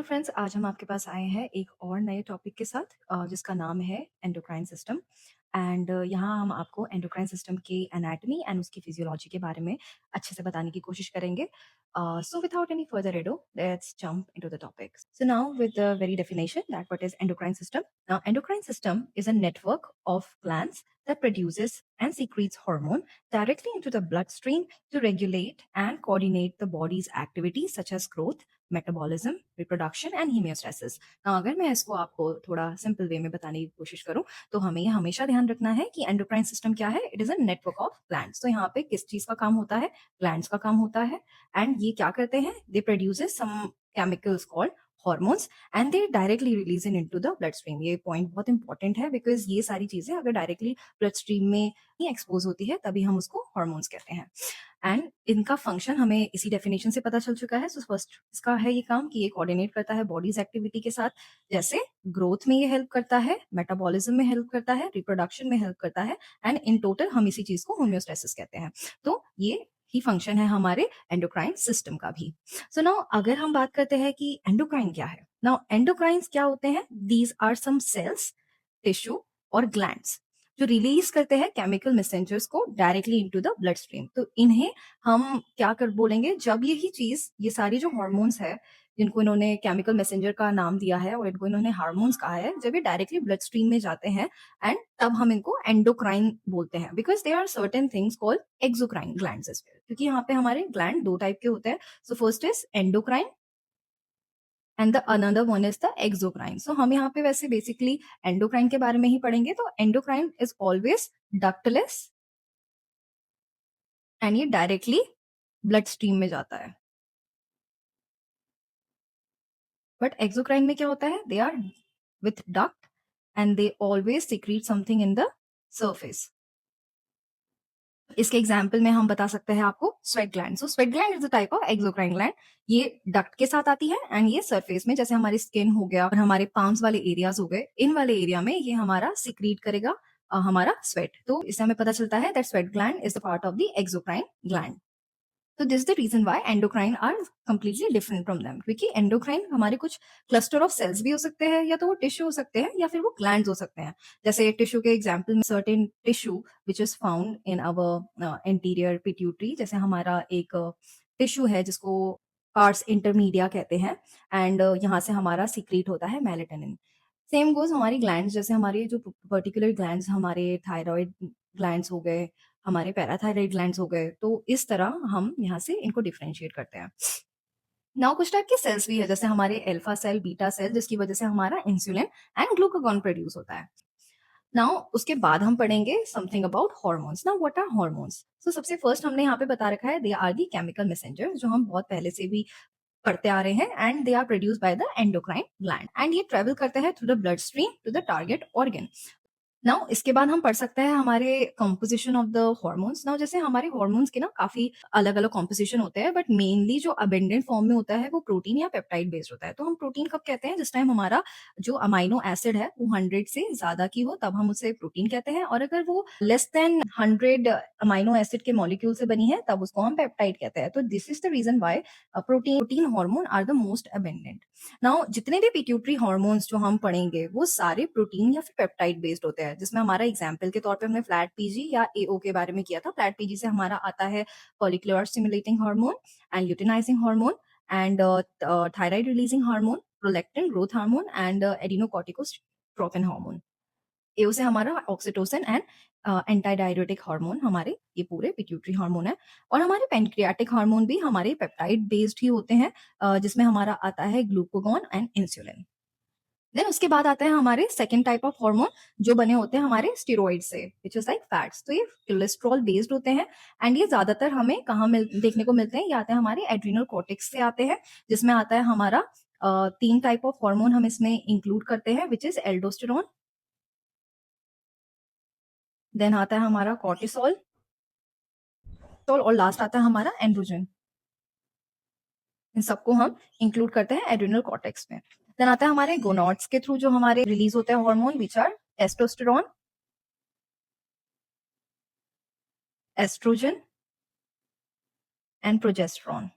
Friends, आज हम आपके पास आए हैं एक और नए टॉपिक के साथ जिसका नाम है एंडोक्राइन सिस्टम। एंड यहाँ हम आपको एंडोक्राइन सिस्टम की एनाटॉमी एंड उसकी फिजियोलॉजी के बारे में अच्छे से बताने की कोशिश करेंगे। So without any further ado, let's jump into the topic. So now with the very definition that what is endocrine system. Now endocrine system is a network of glands that produces and secretes hormone directly into the bloodstream to regulate and coordinate the body's activities such as growth, metabolism, reproduction and homeostasis. अगर मैं इसको आपको थोड़ा simple way में बताने की कोशिश करूं तो हमें ये हमेशा ध्यान रखना है कि एंडोक्राइन सिस्टम क्या है। It is a network of glands. तो यहाँ पे किस चीज का काम होता है? ग्लैंड्स का काम होता है। एंड ये क्या करते हैं? They produces some chemicals called hormones and they directly release into the blood stream. ये पॉइंट बहुत इंपॉर्टेंट है बिकॉज ये सारी चीजें अगर डायरेक्टली ब्लड स्ट्रीम में ही एक्सपोज होती है तभी हम उसको हॉर्मोन्स कहते हैं। एंड इनका फंक्शन हमें इसी डेफिनेशन से पता चल चुका है। सो फर्स्ट इसका है ये काम कि ये कोऑर्डिनेट करता है बॉडीज एक्टिविटी के साथ। जैसे ग्रोथ में ये हेल्प करता है, मेटाबॉलिज्म में हेल्प करता है, रिप्रोडक्शन में हेल्प करता है एंड इन टोटल हम इसी चीज को होम्योस्टेसिस कहते हैं। तो ये ही फंक्शन है हमारे एंडोक्राइन सिस्टम का भी। सो नाउ अगर हम बात करते हैं कि एंडोक्राइन क्या है। नाउ एंडोक्राइंस क्या होते हैं? These are some cells, tissue और ग्लैंड्स जो रिलीज करते हैं केमिकल मैसेंजर्स को directly into the blood stream. तो इन्हें हम क्या कर बोलेंगे? जब यही चीज, ये सारी जो हॉर्मोन्स है जिनको इन्होंने केमिकल मैसेंजर का नाम दिया है और इनको इन्होंने हार्मोन्स कहा है, जब ये डायरेक्टली ब्लड स्ट्रीम में जाते हैं एंड तब हम इनको एंडोक्राइन बोलते हैं because they are certain things called exocrine glands as well. क्योंकि यहाँ पे हमारे ग्लैंड दो टाइप के होते हैं। So first is endocrine and the another one is the exocrine. So हम यहाँ पे वैसे बेसिकली एंडोक्राइन के बारे में ही पढ़ेंगे। तो endocrine is always ductless and ये डायरेक्टली ब्लड स्ट्रीम में जाता है। बट एक्सोक्राइन में क्या होता है? They are with duct and they always secrete something in the surface. इसके एग्जाम्पल में हम बता सकते हैं आपको sweat gland. So sweat gland is a type of exocrine gland. ये डक्ट के साथ आती है एंड ये सरफेस में, जैसे हमारी स्किन हो गया और हमारे पाम्स वाले एरियाज हो गए, इन वाले एरिया में ये हमारा सिक्रीट करेगा हमारा स्वेट। तो इससे हमें पता चलता है that sweat gland is the part of the exocrine gland. तो this the reason why endocrine are completely different from them. क्योंकि एंडोक्राइन हमारे कुछ क्लस्टर ऑफ सेल्स भी हो सकते हैं, या तो वो टिश्यू हो सकते हैं या फिर वो ग्लैंड्स हो सकते हैं। जैसे टिश्यू के एग्जांपल में certain tissue which is found in our anterior pituitary. जैसे हमारा एक टिश्यू है जिसको पार्स इंटरमीडिया कहते हैं एंड यहाँ से हमारा सीक्रेट होता है मेलेटोनिन। सेम गोज हमारी ग्लैंड्स, जैसे हमारे जो पर्टिकुलर ग्लैंड्स, हमारे थायराइड ग्लैंड्स हो गए, हमारे पैराथायराइड ग्लैंड्स हो गए। तो इस तरह हम यहाँ से इनको डिफरेंशिएट करते हैं। नाउ कुछ टाइप के सेल्स भी है, जैसे हमारे अल्फा सेल, बीटा सेल, जिसकी वजह से हमारा इंसुलिन एंड ग्लूकागॉन प्रोड्यूस होता है। नाउ उसके बाद हम पढ़ेंगे something about hormones. Now what are hormones? So सबसे फर्स्ट हमने यहाँ पे बता रखा है they are the chemical messenger, जो हम बहुत पहले से भी पढ़ते आ रहे हैं। And they are produce by the endocrine gland and ये ट्रेवल करते हैं through the blood stream to the target organ. Now इसके बाद हम पढ़ सकते हैं हमारे composition of the hormones. Now जैसे हमारे हॉर्मोन्स के ना काफी अलग अलग कंपोजिशन होते हैं, बट मेनली जो अबेंडेंट फॉर्म में होता है वो प्रोटीन या पेप्टाइड बेस्ड होता है। तो हम प्रोटीन कब कहते हैं? जिस टाइम हमारा जो अमाइनो एसिड है वो 100 से ज्यादा की हो, तब हम उसे प्रोटीन कहते हैं। और अगर वो लेस देन 100 अमाइनो एसिड के मॉलिक्यूल से बनी है तब उसको हम पेप्टाइड कहते हैं। तो this is the reason why protein hormone are the most abundant. Now जितने भी पिट्यूटरी हार्मोन्स जो हम पढ़ेंगे वो सारे प्रोटीन या फिर पेप्टाइड बेस्ड होते हैं, जिसमें हमारा एग्जाम्पल के तौर पे हमने फ्लैट पीजी या एओ के बारे में किया था। फ्लैट पीजी से हमारा आता है follicular stimulating hormone and luteinizing hormone and thyroid releasing hormone, prolactin, growth hormone and adrenocorticotrophin hormone. एओ से हमारा oxytocin and anti diuretic hormone, हमारे ये पूरे पिट्यूटरी हार्मोन है। और हमारे पेनक्रियाटिक हार्मोन भी हमारे पेप्टाइड बेस्ड ही होते हैं, जिसमें हमारा आता है ग्लूकागॉन एंड इंसुलिन। देन उसके बाद आते हैं हमारे सेकेंड टाइप ऑफ हार्मोन जो बने होते हैं हमारे स्टेरॉइड से, विच इज लाइक फैट्स। तो ये कोलेस्ट्रॉल बेस्ड होते हैं एंड ये ज्यादातर हमें कहाँ देखने को मिलते हैं? ये आते हैं हमारे एड्रिनल कॉर्टेक्स से आते हैं, जिसमें आता है हमारा तीन टाइप ऑफ हार्मोन हम इसमें इंक्लूड करते हैं, विच इज एल्डोस्टेरोन, देन आता है हमारा कॉर्टिसोल और लास्ट आता है हमारा एंड्रोजन। इन सबको हम इंक्लूड करते हैं एड्रिनल कॉर्टेक्स में। देन आता है हमारे गोनॉड्स के थ्रू जो हमारे रिलीज होते हैं hormone, which are testosterone, estrogen and progesterone.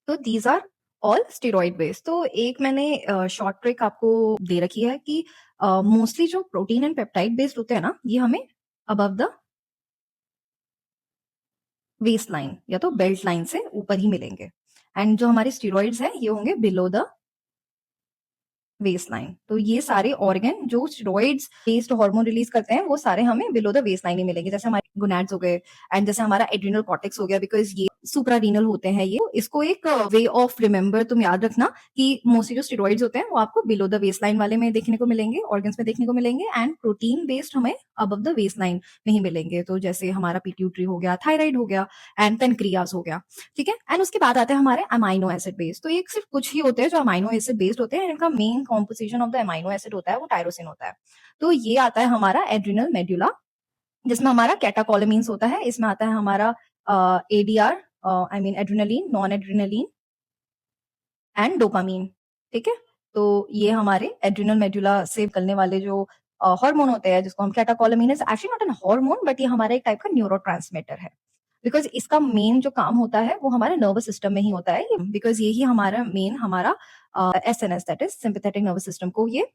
तो these are all steroid based. तो एक मैंने शॉर्ट ट्रिक आपको दे रखी है कि मोस्टली जो प्रोटीन एंड पेप्टाइड बेस्ड होते हैं ना, ये हमें अबव द वेस्ट लाइन या तो बेल्ट लाइन से ऊपर ही मिलेंगे, एंड जो हमारे स्टेरॉइड्स हैं ये होंगे बिलो द वेस्ट लाइन। तो ये सारे ऑर्गन जो स्टेरॉइड्स बेस्ड हार्मोन रिलीज करते हैं वो सारे हमें बिलो द वेस्ट लाइन ही मिलेंगे, जैसे हमारे गोनाड्स हो गए एंड जैसे हमारा एड्रिनल कॉर्टेक्स हो गया, बिकॉज ये सुप्रारीनल होते हैं। ये इसको एक वे ऑफ रिमेंबर तुम याद रखना कि मोस्टली जो स्टेरॉइड्स होते हैं वो आपको बिलो द वेस्ट लाइन वाले में देखने को मिलेंगे, ऑर्गन्स में देखने को मिलेंगे, एंड प्रोटीन बेस्ड हमें अबव द वेस्ट लाइन में ही मिलेंगे। तो जैसे हमारा पिट्यूटरी हो गया, थायराइड हो गया एंड पेनक्रियाज हो गया, ठीक है। एंड उसके बाद आते हैं हमारे अमाइनो एसिड बेस्ड। तो ये सिर्फ कुछ ही होते हैं जो अमाइनो एसिड बेस्ड होते हैं, इनका main composition of the amino acid होता है वो टायरोसिन होता है। तो ये आता है हमारा एड्रिनल मेडुला, जिसमें हमारा कैटाकोलेमिन्स होता है। इसमें आता है हमारा ADR, I mean adrenaline, non adrenaline and dopamine, ठीक है। तो ये हमारे एड्रिनल मेडुला से निकलने वाले जो हार्मोन होते हैं जिसको हम catecholamine is actually not an hormone but ये हमारा एक टाइप का न्यूरोट्रांसमीटर है, बिकॉज इसका मेन जो काम होता है वो हमारे नर्वस सिस्टम में ही होता है, बिकॉज यही हमारा मेन हमारा SNS that is sympathetic nervous system को ये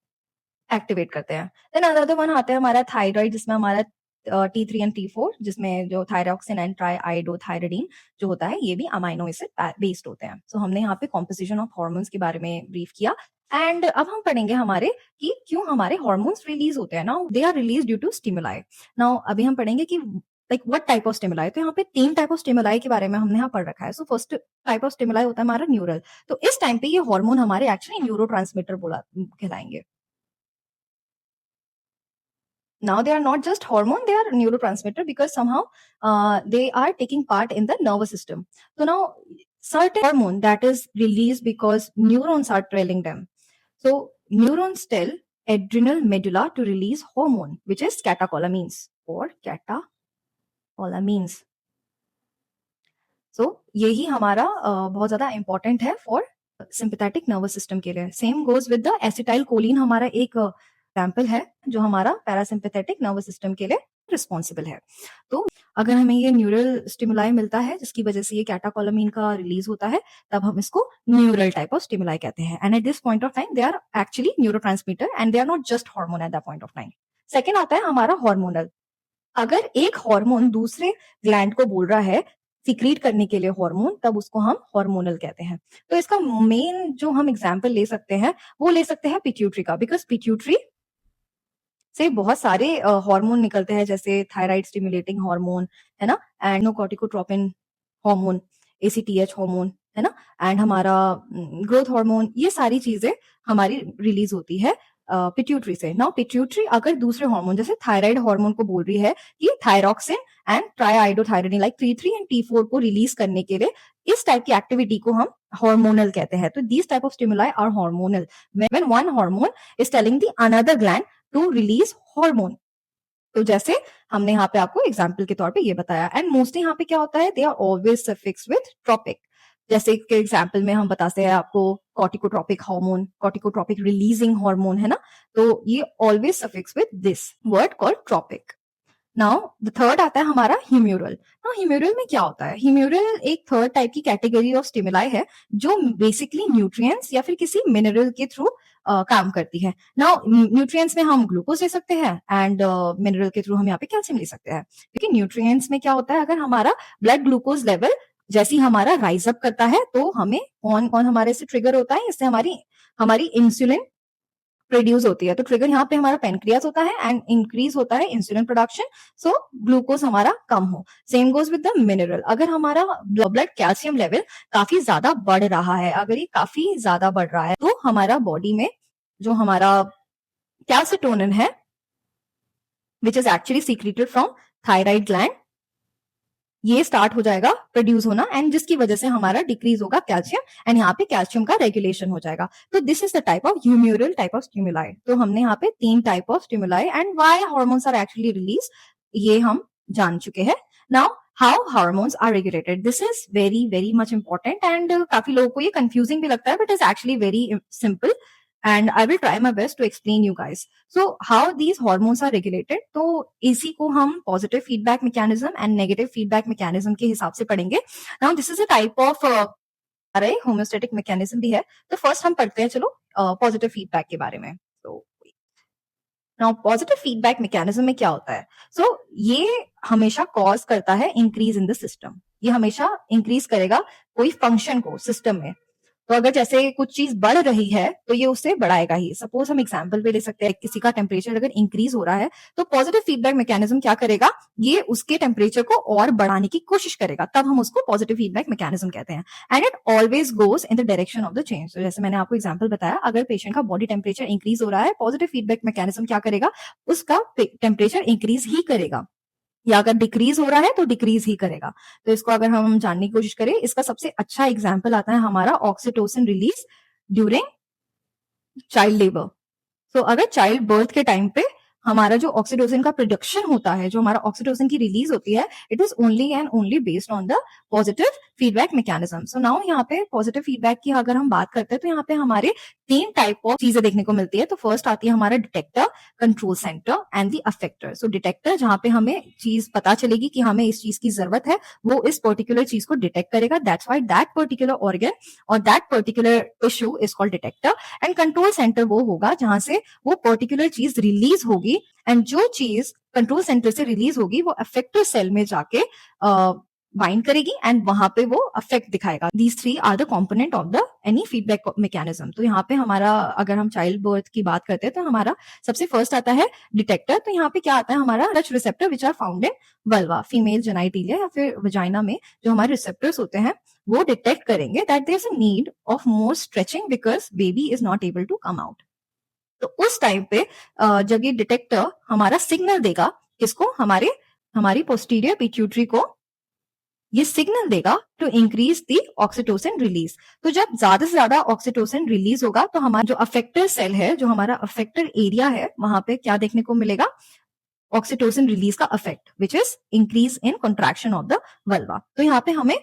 एक्टिवेट करते हैं। देन अनदर वन आता है हमारा थायराइड, जिसमें हमारा T3 एंड T4, जिसमें जो थायरॉक्सिन एंड ट्राईआयोडोथायरोडीन जो होता है ये भी अमाइनो एसिड बेस्ड होते हैं। सो हमने यहाँ पे कॉम्पोजिशन ऑफ हार्मोन्स के बारे में ब्रीफ किया, एंड अब हम पढ़ेंगे हमारे कि क्यों हमारे हार्मोन्स रिलीज होते हैं। Now they are release due to stimuli. Now अभी हम पढ़ेंगे कि like what type of stimuli. तो यहाँ पे 3 टाइप ऑफ स्टिमुलाई के बारे में हमने यहाँ पढ़ रखा है। So first type of stimuli होता है हमारा न्यूरल। तो इस टाइम पे ये हार्मोन हमारे एक्चुअली न्यूरोट्रांसमीटर बोला कहलाएंगे। Now they are not just hormone, they are neurotransmitter because somehow they are taking part in the nervous system. So now certain hormone that is released because neurons are trailing them. So neurons tell adrenal medulla to release hormone which is catecholamines or catecholamines. So यही हमारा बहुत ज्यादा important है for sympathetic nervous system के लिए। Same goes with the acetyl choline, हमारा एक example है जो हमारा पैरासिम्पैथेटिक नर्वस सिस्टम के लिए रिस्पॉन्सिबल है। तो अगर हमें ये न्यूरल स्टिमुलाई मिलता है जिसकी वजह से ये कैटाकोलामीन का रिलीज होता है, तब हम इसको न्यूरल टाइप ऑफ स्टिमुलाई कहते हैं। And at this point of time they are actually neurotransmitter and they are not just hormone at that point of time. Second आता है हमारा हार्मोनल। अगर एक हार्मोन दूसरे ग्लैंड को बोल रहा है सिक्रीट करने के लिए हार्मोन, तब उसको हम हार्मोनल कहते हैं। तो इसका मेन जो हम एग्जाम्पल ले सकते हैं वो ले सकते हैं पिट्यूटरी का, बिकॉज पिट्यूटरी से बहुत सारे हार्मोन निकलते हैं, जैसे थायराइड स्टिमुलेटिंग हार्मोन है ना, एंड नोकॉर्टिकोट्रोपिन हार्मोन, एसीटीएच हार्मोन है ना, एंड हमारा ग्रोथ हार्मोन, ये सारी चीजें हमारी रिलीज होती है पिट्यूटरी से। नाउ पिट्यूटरी अगर दूसरे हार्मोन जैसे थायराइड हार्मोन को बोल रही है कि thyroxine and triiodothyronine like T3 and T4 को रिलीज करने के लिए, इस टाइप की एक्टिविटी को हम हार्मोनल कहते हैं। तो these type of stimuli are hormonal when one hormone is telling the another gland to release hormone. तो जैसे हमने यहाँ पे आपको एग्जाम्पल के तौर पे ये बताया। एंड मोस्टली यहाँ पे क्या होता है, they are always suffix with tropic. जैसे के एग्जाम्पल में हम बताते हैं आपको corticotropic hormone, corticotropic releasing hormone है ना, तो ये always suffix with this word called tropic. Now the third आता है हमारा ह्यूम्यूरल। नाउ ह्यूम्यूरल में क्या होता है, ह्यूम्यूरल एक थर्ड टाइप की कैटेगरी ऑफ स्टिमुलाई है जो बेसिकली न्यूट्रिएंट्स या फिर किसी मिनरल के थ्रू काम करती है। नाउ न्यूट्रिएंट्स में हम ग्लूकोज ले सकते हैं एंड मिनरल के थ्रू हम यहाँ पे कैल्शियम ले सकते हैं। क्योंकि न्यूट्रिएंट्स में क्या होता है, अगर हमारा ब्लड ग्लूकोज लेवल जैसे ही हमारा राइज अप करता है तो हमें कौन कौन हमारे से ट्रिगर होता है, इससे हमारी हमारी इंसुलिन प्रोड्यूस होती है। तो ट्रिगर यहाँ पे हमारा पेनक्रियास होता है एंड इंक्रीज होता है इंसुलिन प्रोडक्शन, सो ग्लूकोज हमारा कम हो। Same goes with the mineral. अगर हमारा ब्लड कैल्शियम लेवल काफी ज्यादा बढ़ रहा है, अगर ये काफी ज्यादा बढ़ रहा है, तो हमारा बॉडी में जो हमारा कैल्सिटोनिन है which is actually secreted from thyroid gland, ये स्टार्ट हो जाएगा प्रोड्यूस होना, एंड जिसकी वजह से हमारा डिक्रीज होगा कैल्शियम एंड यहाँ पे कैल्शियम का रेगुलेशन हो जाएगा। तो this is the type of humoral type of stimuli. तो हमने यहाँ पे 3 type of stimuli and why hormones are actually release ये हम जान चुके हैं। Now how hormones are regulated, this is very very much important and काफी लोगों को ये कंफ्यूजिंग भी लगता है, but is actually very simple and I will try my best to explain you guys. So how these hormones are regulated, तो इसी को हम positive feedback mechanism and negative feedback mechanism के हिसाब से पढ़ेंगे। Now this is a type of एक homeostatic mechanism भी है। तो फर्स्ट हम पढ़ते हैं चलो पॉजिटिव फीडबैक के बारे में। तो नाउ पॉजिटिव फीडबैक मैकेनिज्म में क्या होता है? ये हमेशा कॉज करता है इंक्रीज इन द सिस्टम। ये हमेशा इंक्रीज करेगा कोई फंक्शन को सिस्टम में। तो अगर जैसे कुछ चीज बढ़ रही है तो ये उसे बढ़ाएगा ही। सपोज हम एग्जांपल पे ले सकते हैं, किसी का टेम्परेचर अगर इंक्रीज हो रहा है तो पॉजिटिव फीडबैक मैकेनिज्म क्या करेगा, ये उसके टेम्परेचर को और बढ़ाने की कोशिश करेगा, तब हम उसको पॉजिटिव फीडबैक मैकेनिज्म कहते हैं। And it always goes in the direction of the change. तो जैसे मैंने आपको एग्जाम्पल बताया, अगर पेशेंट का बॉडी टेम्परेचर इंक्रीज हो रहा है, पॉजिटिव फीडबैक मैकेनिज्म क्या करेगा, उसका टेम्परेचर इंक्रीज ही करेगा, या अगर डिक्रीज हो रहा है तो डिक्रीज ही करेगा। तो इसको अगर हम जानने की कोशिश करें, इसका सबसे अच्छा एग्जाम्पल आता है हमारा oxytocin release during child labour. तो अगर चाइल्ड बर्थ के टाइम पे हमारा जो ऑक्सीटोसिन का प्रोडक्शन होता है, जो हमारा ऑक्सीटोसिन की रिलीज होती है, it is only and only based on the positive feedback mechanism. So now यहाँ पे पॉजिटिव फीडबैक की अगर हम बात करते हैं तो यहाँ पे हमारे 3 टाइप ऑफ चीजें देखने को मिलती है। तो फर्स्ट आती है हमारा detector, control centre and the effector. So detector जहाँ पे हमें चीज पता चलेगी कि हमें इस चीज की जरूरत है, वो इस पर्टिकुलर चीज को डिटेक्ट करेगा। That's why that particular organ और that particular tissue is called detector. And control centre वो होगा जहां से वो पर्टिकुलर चीज रिलीज होगी, एंड जो चीज कंट्रोल सेंटर से रिलीज होगी वो अफेक्टर सेल में जाके बाइंड करेगी एंड वहां पे वो अफेक्ट दिखाएगा। These 3 are the component of the any feedback mechanism. तो यहाँ पे हमारा अगर हम चाइल्ड बर्थ की बात करते हैं तो हमारा सबसे फर्स्ट आता है डिटेक्टर। तो यहाँ पे क्या आता है, हमारा touch receptor which are found in vulva, female genitalia या फिर वजाइना में जो हमारे रिसेप्टर्स होते हैं वो डिटेक्ट करेंगे that there is a need of more stretching because baby is not able to come out. तो उस टाइम पे जब ये डिटेक्टर हमारा सिग्नल देगा, किसको, हमारी पोस्टीरियर पिट्यूटरी को ये सिग्नल देगा to increase the oxytocin release. तो जब ज्यादा से ज्यादा ऑक्सीटोसिन रिलीज होगा तो हमारा जो अफेक्टर सेल है, जो हमारा अफेक्टर एरिया है, वहां पे क्या देखने को मिलेगा, ऑक्सीटोसिन रिलीज का affect which is increase in contraction of the vulva. तो यहाँ पे हमें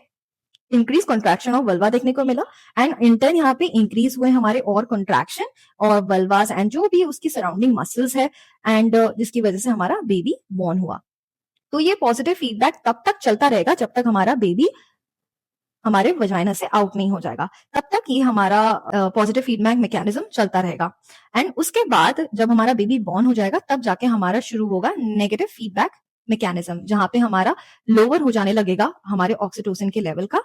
इंक्रीज कंट्रैक्शन ऑफ वल्वा देखने को मिला, एंड इंटर्न यहाँ पे इंक्रीज हुए हमारे और कंट्रैक्शन और वल्वास एंड जो भी उसकी सराउंडिंग मसल्स है, एंड जिसकी वजह से हमारा बेबी बॉर्न हुआ। तो ये पॉजिटिव फीडबैक तब तक चलता रहेगा जब तक हमारा बेबी हमारे वजाइना से आउट नहीं हो जाएगा, तब तक ये हमारा पॉजिटिव फीडबैक मैकेनिज्म चलता रहेगा। एंड उसके बाद जब हमारा बेबी बॉर्न हो जाएगा तब जाके हमारा शुरू होगा नेगेटिव फीडबैक मैकेनिज्म, जहां पे हमारा लोअर हो जाने लगेगा हमारे ऑक्सीटोसिन के लेवल का।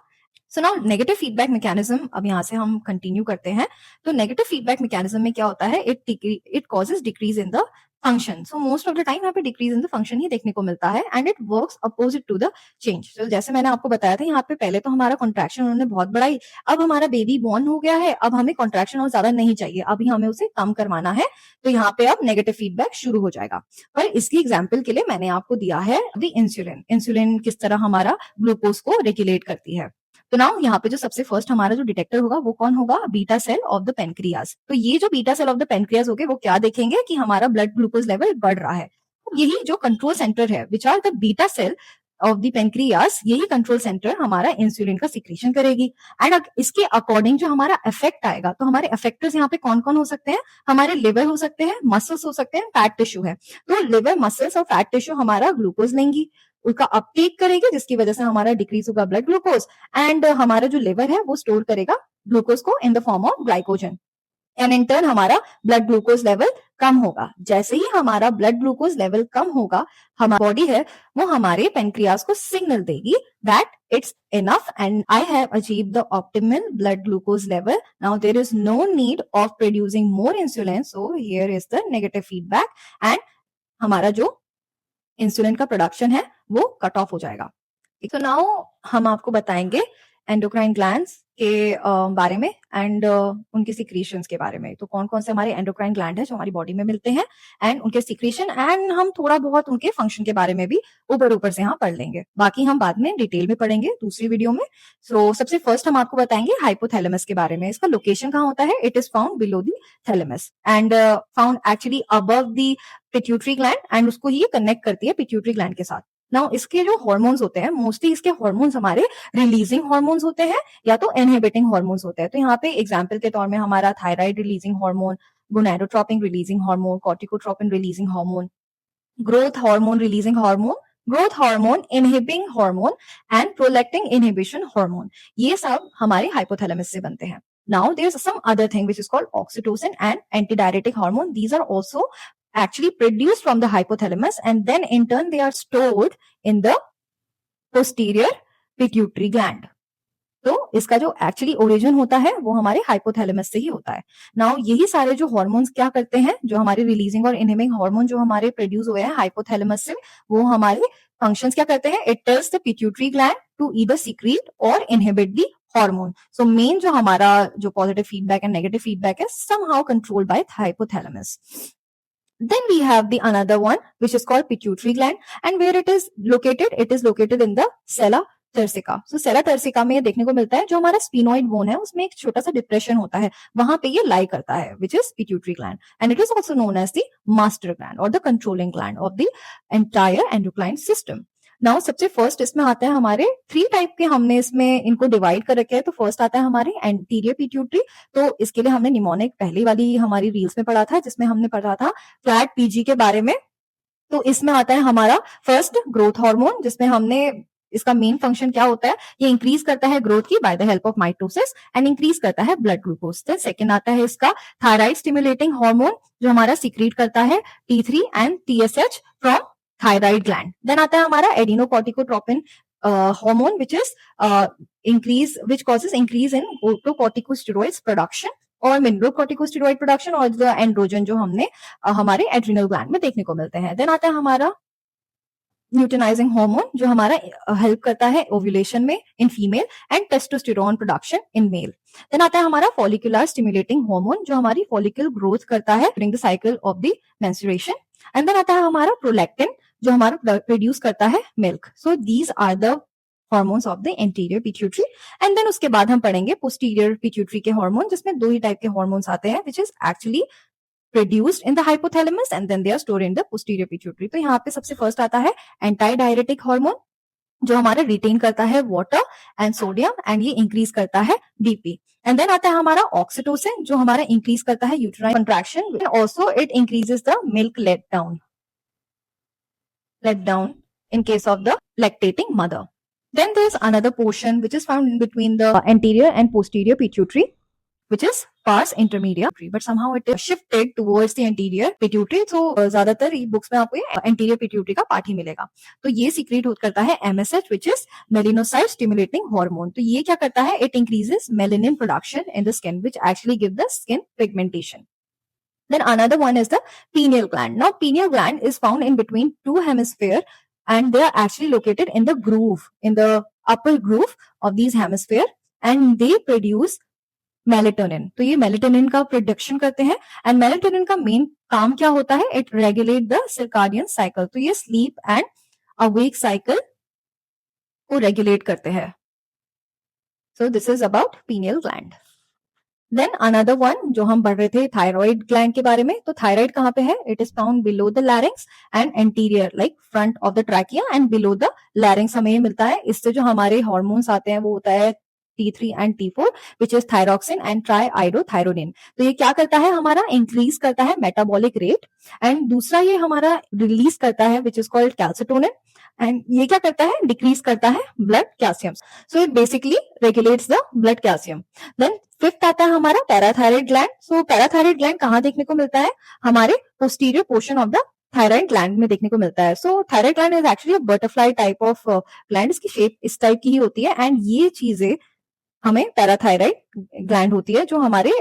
So now negative feedback mechanism, अब यहाँ से हम कंटिन्यू करते हैं। तो नेगेटिव फीडबैक मैकेनिज्म में क्या होता है, it causes decrease in the function. So most of the time यहाँ पे डिक्रीज इन द फंक्शन ही देखने को मिलता है, and it works opposite to the change. तो जैसे मैंने आपको बताया था, यहाँ पे पहले तो हमारा कॉन्ट्रैक्शन उन्होंने बहुत बढ़ाई, अब हमारा बेबी बॉर्न हो गया है, अब हमें कॉन्ट्रैक्शन और ज्यादा नहीं चाहिए, अभी हमें उसे कम करवाना है। तो यहाँ पे अब नेगेटिव फीडबैक शुरू हो जाएगा। पर इसकी एग्जाम्पल के लिए मैंने आपको दिया है द इंसुलिन। इंसुलिन किस तरह हमारा ग्लूकोज को रेगुलेट करती है। तो नाउ यहाँ पे जो सबसे फर्स्ट हमारा जो डिटेक्टर होगा वो कौन होगा, beta cell of the pancreas. तो ये जो beta cell of the pancreas होंगे वो क्या देखेंगे कि हमारा ब्लड ग्लूकोज लेवल बढ़ रहा है। यही जो कंट्रोल सेंटर है which are the beta cell of the pancreas, यही कंट्रोल सेंटर हमारा इंसुलिन का सिक्रीशन करेगी। एंड इसके अकॉर्डिंग जो हमारा इफेक्ट आएगा, तो हमारे इफेक्टर्स यहाँ पे कौन कौन हो सकते हैं, हमारे लिवर हो सकते हैं, मसल्स हो सकते हैं, फैट टिश्यू है। तो लिवर, मसल्स और फैट टिश्यू हमारा ग्लूकोज लेंगी, उसका अपटेक करेगी, जिसकी वजह से हमारा डिक्रीज होगा ब्लड ग्लूकोज, एंड हमारा जो लिवर है वो स्टोर करेगा ग्लूकोज को in the form of glycogen, and in turn हमारा ब्लड ग्लूकोज लेवल कम होगा। जैसे ही हमारा ब्लड ग्लूकोज लेवल कम होगा, हमारी बॉडी है वो हमारे पेनक्रियाज को सिग्नल देगी that it's enough and I have achieved the optimal blood glucose level. Now there is no need of producing more insulin. So here is the negative feedback and हमारा जो insulin का production है वो cut off हो जाएगा। तो now हम आपको बताएंगे एंडोक्राइन ग्लैंड्स के बारे में एंड उनके सिक्रीशंस के बारे में। तो कौन कौन से हमारे एंडोक्राइन ग्लैंड है जो हमारी बॉडी में मिलते हैं, एंड उनके सिक्रीशन, एंड हम थोड़ा बहुत उनके फंक्शन के बारे में भी ऊपर से यहाँ पढ़ लेंगे। बाकी हम बाद में डिटेल में पढ़ेंगे दूसरी वीडियो में। सो सबसे फर्स्ट हम आपको बताएंगे हाइपोथैलेमस के बारे में। इसका लोकेशन कहाँ होता है, it is found below the thalamus and found actually above the pituitary gland, and उसको ही कनेक्ट करती है पिट्यूटरी ग्लैंड के साथ। नाउ इसके जो हार्मोन्स होते हैं, मोस्टली इसके हार्मोन्स हमारे रिलीजिंग हार्मोन्स होते हैं या तो इनहिबिटिंग हार्मोन्स होते हैं। तो यहाँ पे एग्जांपल के तौर में हमारा thyroid releasing hormone, gonadotropin releasing hormone, corticotropin releasing hormone, growth hormone releasing hormone, growth hormone, inhibiting hormone and prolactin inhibition hormone, ये सब हमारे हाइपोथैलेमस से बनते हैं. Now there's some other thing which is called oxytocin and antidiuretic hormone. These are also actually produced from the hypothalamus and then in turn they are stored in the posterior pituitary gland. तो इसका जो actually origin होता है वो हमारे hypothalamus से ही होता है. नाउ यही सारे जो हार्मोन्स क्या करते हैं, जो हमारे रिलीजिंग और इनहिबिंग हार्मोन जो हमारे प्रोड्यूस हुए हैं हाइपोथैलेमस से, वो हमारे फंक्शंस क्या करते हैं, it tells the pituitary gland to either secrete और inhibit the hormone. So main जो हमारा जो positive feedback and negative feedback है somehow controlled by hypothalamus. Then we have the another one which is called pituitary gland, and where it is located in the sella turcica. So sella turcica में ये देखने को मिलता है, जो हमारा sphenoid bone है उसमें एक छोटा सा डिप्रेशन होता है, वहां पे ये लाई करता है, which is pituitary gland, and it is also known as the master gland or the controlling gland of the entire endocrine system. Now सबसे फर्स्ट इसमें आता है हमारे 3 टाइप के, हमने इसमें इनको डिवाइड कर रखे हैं. तो फर्स्ट आता है हमारे एंटीरियर पिट्यूटरी. तो इसके लिए हमने निमोनिक पहली वाली हमारी रील्स में पढ़ा था, जिसमें हमने पढ़ा था फ्लैट पीजी के बारे में. तो इसमें आता है हमारा फर्स्ट ग्रोथ हार्मोन, जिसमें हमने इसका मेन फंक्शन क्या होता है, ये इंक्रीज करता है ग्रोथ की by the help of mitosis and increase करता है ब्लड ग्लूकोज. सेकंड आता है इसका थायराइड स्टिमुलेटिंग हार्मोन, जो हमारा सीक्रेट करता है T3 and TSH from thyroid gland. Then आता है हमारा एडिनोकोर्टिकोट्रोपिन hormone which causes increase in corticosteroids production और mineralocorticosteroid production और the androgen जो हमने हमारे एड्रिनल ग्लैंड में देखने को मिलते हैं. देन आता है हमारा ल्यूटेनाइजिंग हार्मोन, जो हमारा हेल्प करता है ओव्यूलेशन में in female and testosterone production in male. Then आता है हमारा फॉलिकुलर स्टिमुलेटिंग हार्मोन, जो हमारी फॉलिकल ग्रोथ करता है during the cycle of the menstruation. And then आता है हमारा प्रोलैक्टिन, जो हमारा प्रोड्यूस करता है milk. So these are the hormones of the anterior pituitary. And then उसके बाद हम पढ़ेंगे पोस्टीरियर पिट्यूटरी के हार्मोन, जिसमें 2 ही टाइप के हार्मोन्स आते हैं, which is actually produced in the hypothalamus and then they are stored in the posterior pituitary. तो यहाँ पे सबसे फर्स्ट आता है एंटाइडायरेटिक हार्मोन, जो हमारा रिटेन करता है वाटर एंड सोडियम एंड ये इंक्रीज करता है बीपी. एंड देन आता है हमारा ऑक्सीटोसिन, जो हमारा इंक्रीज करता है uterine contraction. Also it increases the milk let down in case of the lactating mother. Then there is another portion which is found in between the anterior and posterior pituitary, which is pars intermedia, but somehow it is shifted towards the anterior pituitary. So ज्यादातर books में आपको ये anterior pituitary का part ही मिलेगा. तो ये secret करता है MSH, which is melanocyte stimulating hormone. तो ये क्या करता है, it increases melanin production in the skin, which actually give the skin pigmentation. Then another one is the pineal gland. Now pineal gland is found in between 2 hemisphere and they are actually located in the groove, in the upper groove of these hemisphere, and they produce melatonin. तो ये melatonin का production करते हैं and melatonin का main काम क्या होता है, it regulate the circadian cycle. तो ये स्लीप एंड अवेक साइकिल को रेगुलेट करते हैं. So this is about pineal gland. Then another one जो हम पढ़ रहे थे थायराइड ग्लैंड के बारे में. तो थायराइड कहाँ पे है, it is found below the larynx and anterior like front of the trachea and below the larynx हमें मिलता है. इससे जो हमारे हार्मोन्स आते हैं वो होता है T3 and T4, which is thyroxine and triiodothyronine. तो ये क्या करता है, हमारा इंक्रीज करता है मेटाबॉलिक रेट एंड दूसरा ये हमारा रिलीज करता है which is called calcitonin, and ये क्या करता है, डिक्रीज करता है blood calcium. So it basically regulates the blood calcium. Then fifth आता है हमारा parathyroid gland. So parathyroid gland कहाँ देखने को मिलता है, हमारे posterior portion of the thyroid gland में देखने को मिलता है. So thyroid gland is actually butterfly type of gland. इसकी शेप इस टाइप की ही होती है एंड ये चीजें हमें पैराथायराइड ग्लैंड होती है, जो हमारे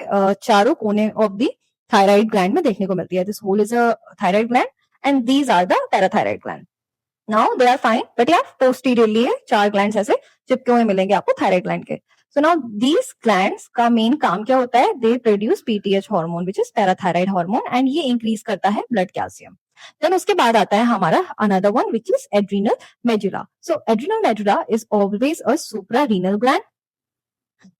चारों कोने ऑफ द थायराइड ग्लैंड में देखने को मिलती है. This whole is a thyroid gland and these are the parathyroid gland. Now they are fine, but यार पोस्टीरियरली है, 4 ग्लैंड्स ऐसे चिपके हुए मिलेंगे आपको थायराइड ग्लैंड के. सो नाउ दीज ग्लैंड्स का मेन काम क्या होता है, they produce PTH hormone which is parathyroid hormone and ये इंक्रीज करता है ब्लड कैल्शियम. देन उसके बाद आता है हमारा another one which is adrenal medulla. So adrenal medulla is always a suprarenal gland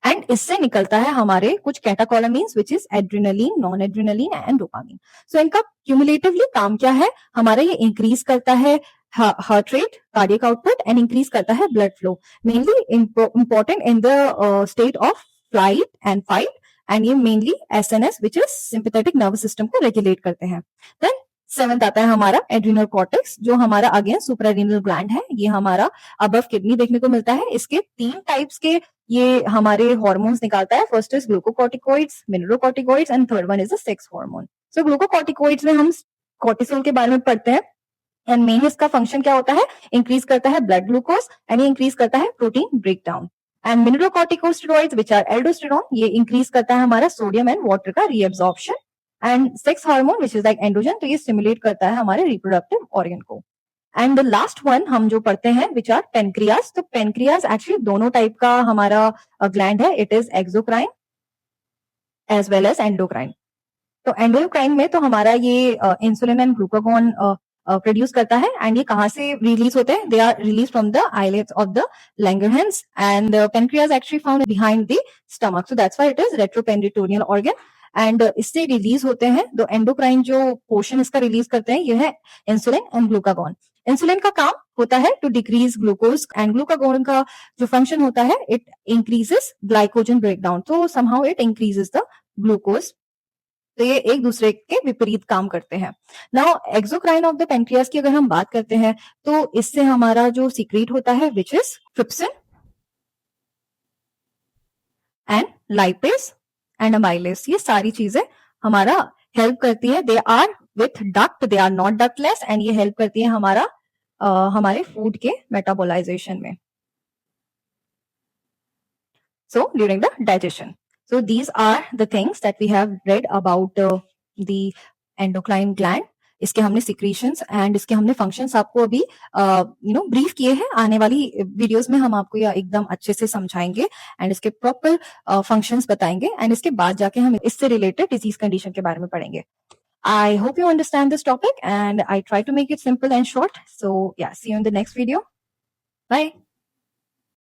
and इससे निकलता है हमारे कुछ catecholamines which is adrenaline, non adrenaline and dopamine. So इनका क्यूमुलेटिवली काम क्या है, हमारा ये इंक्रीज करता है heart rate, cardiac output and increase करता है blood flow, mainly important in the state of flight and fight. And ये mainly SNS which is sympathetic nervous system को रेगुलेट करते हैं. देन 7th आता है हमारा एड्रिनल कॉर्टेक्स, जो हमारा अगेन सुप्रारेनल ग्लैंड है। ये हमारा अबव किडनी देखने को मिलता है। इसके 3 टाइप्स के ये हमारे हार्मोन्स निकालता है। First is glucocorticoids, mineralocorticoids and third one is the sex hormone. So glucocorticoids में हम कॉर्टिसोल के बारे में पढ़ते हैं एंड मेन इसका फंक्शन क्या होता है, इंक्रीज करता है ब्लड ग्लूकोज एंड ये इंक्रीज करता है protein breakdown. And mineralocorticosteroids which are aldosterone, ये इंक्रीज करता है हमारा सोडियम एंड वाटर का reabsorption. And sex hormone which is like androgen, तो ये स्टिमुलेट करता है हमारे रिप्रोडक्टिव ऑर्गन को। एंड द लास्ट वन हम जो पढ़ते हैं विच आर पेनक्रियाज। तो पेनक्रियाज एक्चुअली दोनों टाइप का हमारा ग्लैंड है। It is exocrine as well as endocrine. तो एंडोक्राइन में तो हमारा ये इंसुलिन एंड ग्लूकागॉन प्रोड्यूस करता है एंड ये कहाँ से रिलीज होते हैं, they are release from the islets of the Langerhans and pancreas actually found behind the stomach, so that's why it is retroperitoneal organ and इससे रिलीज होते हैं। तो एंडोक्राइन जो पोर्शन इसका रिलीज करते हैं ये है इंसुलिन एंड ग्लूकागॉन। इंसुलिन का काम होता है to decrease glucose and glucagon का जो फंक्शन होता है इट इंक्रीजेस ग्लाइकोजन ब्रेकडाउन, तो somehow it increases the glucose. तो ये एक दूसरे के विपरीत काम करते हैं। Now exocrine of the pancreas की अगर हम बात करते हैं तो इससे हमारा जो सीक्रेट होता है which is trypsin and lipase and amylase, ये सारी चीजें हमारा हेल्प करती है। They are with duct, they are not ductless and ये हेल्प करती है हमारा हमारे फूड के मेटाबोलाइजेशन में, so during the digestion. So these are the things that we have read about the endocrine gland. इसके हमने सिक्रीशंस एंड इसके हमने फंक्शंस आपको अभी ब्रीफ किए हैं। आने वाली वीडियोस में हम आपको यह एकदम अच्छे से समझाएंगे एंड इसके प्रॉपर फंक्शंस बताएंगे एंड इसके बाद जाके हम इससे रिलेटेड डिजीज कंडीशन के बारे में पढ़ेंगे। I hope you understand this topic and I try to make it simple and short. So yeah, see you in the next video. Bye.